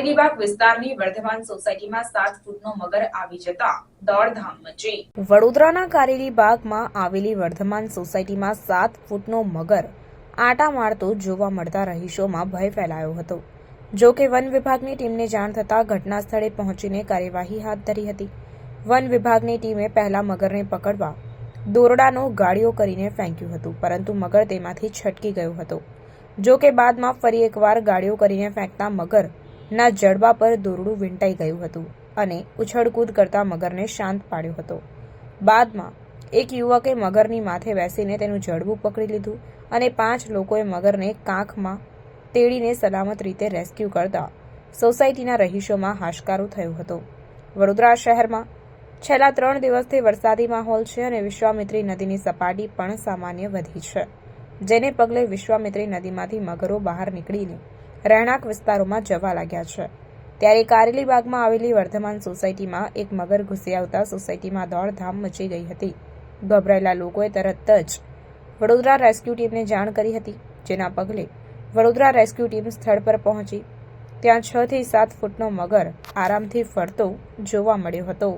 કારેલીબાગ વિસ્તારની વર્ધમાન સોસાયટીમાં 7 ફૂટનો મગર આવી જતા દોડધામ મચી। વડોદરાના કારેલીબાગમાં આવેલી વર્ધમાન સોસાયટીમાં 7 ફૂટનો મગર આંટા મારતો જોવા મળતા રહીશોમાં ભય ફેલાયો હતો। જો કે વન વિભાગની ટીમને જાણ થતાં ઘટના સ્થળે પહોંચીને કાર્યવાહી હાથ ધરી હતી। વન વિભાગની ટીમે પહેલા મગરને પકડવા દોરડાનો ગાળિયો કરીને ફેંક્યું હતું, પરંતુ મગર તેમાંથી છટકી ગયો હતો। જો કે બાદમાં ફરી એકવાર ગાળિયો કરીને ફેંકતા મગરના જડબા પર દોરડું વીંટાઈ ગયું હતું અને ઉછળકૂદ કરતા મગરને શાંત પાડ્યો હતો। બાદમાં એક યુવકે મગરની માથે બેસીને તેનું જડબું પકડી લીધું અને 5 લોકોએ મગરને કાંખમાં તેડીને સલામત રીતે રેસ્ક્યુ કરતા સોસાયટીના રહીશોમાં હાશકારો થયો હતો। વડોદરા શહેરમાં છેલ્લા 3 દિવસથી વરસાદી માહોલ છે અને વિશ્વામિત્રી નદીની સપાટી પણ સામાન્ય વધી છે, જેને પગલે વિશ્વામિત્રી નદીમાંથી મગરો બહાર નીકળીને રહેણાંક વિસ્તારોમાં જવા લાગ્યા છે। ત્યારે કારેલીબાગમાં આવેલી વર્ધમાન સોસાયટીમાં એક મગર ઘૂસી આવતા સોસાયટીમાં દોડધામ મચી ગઈ હતી। ગભરાયેલા લોકોએ તરત જ વડોદરા રેસ્ક્યુ ટીમને જાણ કરી હતી, જેના પગલે વડોદરા રેસ્ક્યુ ટીમ સ્થળ પર પહોંચી ત્યાં 6 થી 7 ફૂટનો મગર આરામથી ફરતો જોવા મળ્યો હતો।